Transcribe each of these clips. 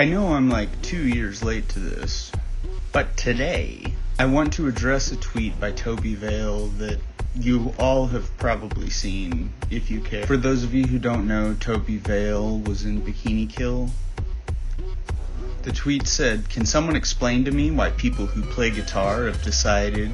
I know I'm like 2 years late to this, but today I want to address a tweet by Tobi Vail that you all have probably seen if you care. For those of you who don't know, Tobi Vail was in Bikini Kill. The tweet said, "Can someone explain to me why people who play guitar have decided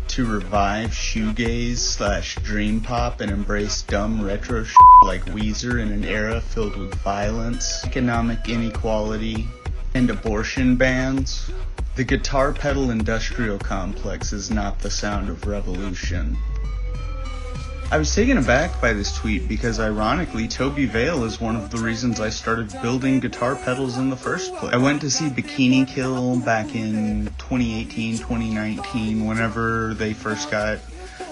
to revive shoegaze / dream pop and embrace dumb retro shit like Weezer in an era filled with violence, economic inequality, and abortion bans? The guitar pedal industrial complex is not the sound of revolution." I was taken aback by this tweet because, ironically, Tobi Vail is one of the reasons I started building guitar pedals in the first place. I went to see Bikini Kill back in 2018, 2019, whenever they first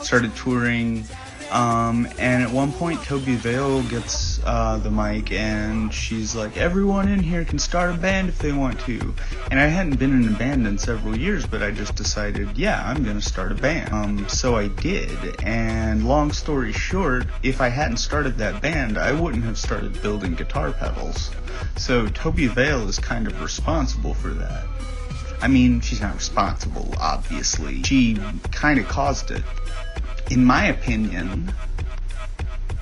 started touring. And at one point, Tobi Vail gets the mic and she's like, "Everyone in here can start a band if they want to." And I hadn't been in a band in several years, but I just decided, yeah, I'm gonna start a band. So I did, and long story short, if I hadn't started that band, I wouldn't have started building guitar pedals. So Tobi Vail is kind of responsible for that. I mean, she's not responsible, obviously. She kind of caused it. In my opinion,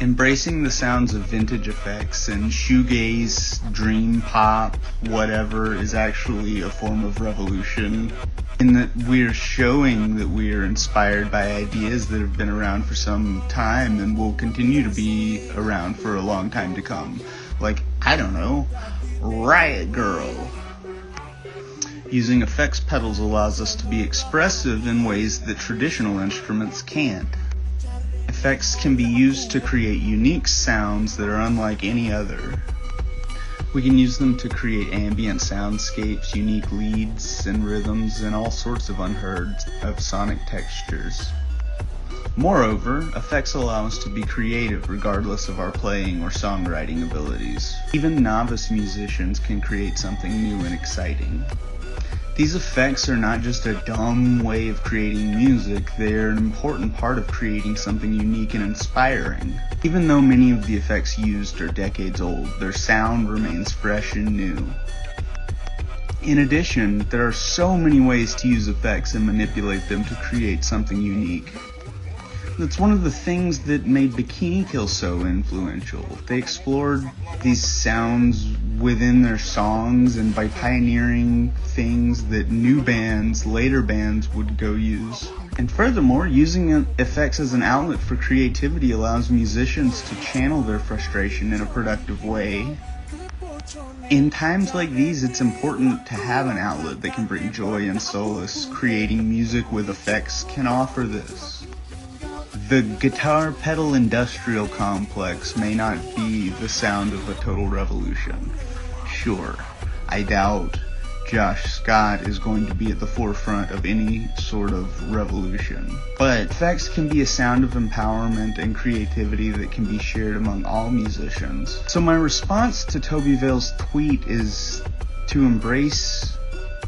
embracing the sounds of vintage effects and shoegaze, dream pop, whatever, is actually a form of revolution, in that we're showing that we are inspired by ideas that have been around for some time and will continue to be around for a long time to come. Like, I don't know, Riot Girl. Using effects pedals allows us to be expressive in ways that traditional instruments can't. Effects can be used to create unique sounds that are unlike any other. We can use them to create ambient soundscapes, unique leads and rhythms, and all sorts of unheard of sonic textures. Moreover, effects allow us to be creative regardless of our playing or songwriting abilities. Even novice musicians can create something new and exciting. These effects are not just a dumb way of creating music, they're an important part of creating something unique and inspiring. Even though many of the effects used are decades old, their sound remains fresh and new. In addition, there are so many ways to use effects and manipulate them to create something unique. That's one of the things that made Bikini Kill so influential. They explored these sounds within their songs, and by pioneering things that new bands, later bands, would go use. And furthermore, using effects as an outlet for creativity allows musicians to channel their frustration in a productive way. In times like these, it's important to have an outlet that can bring joy and solace. Creating music with effects can offer this. The guitar pedal industrial complex may not be the sound of a total revolution. Sure, I doubt Josh Scott is going to be at the forefront of any sort of revolution. But effects can be a sound of empowerment and creativity that can be shared among all musicians. So my response to Tobi Vail's tweet is to embrace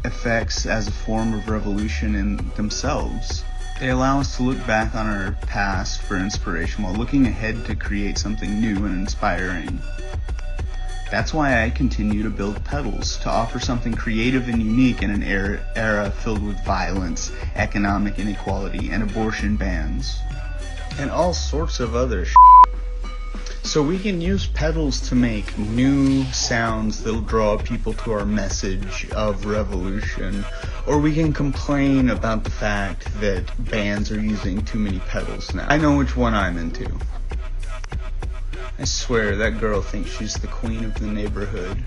effects as a form of revolution in themselves. They allow us to look back on our past for inspiration while looking ahead to create something new and inspiring. That's why I continue to build pedals, to offer something creative and unique in an era filled with violence, economic inequality, and abortion bans, and all sorts of other shit. So we can use pedals to make new sounds that'll draw people to our message of revolution, or we can complain about the fact that bands are using too many pedals now. I know which one I'm into. I swear that girl thinks she's the queen of the neighborhood.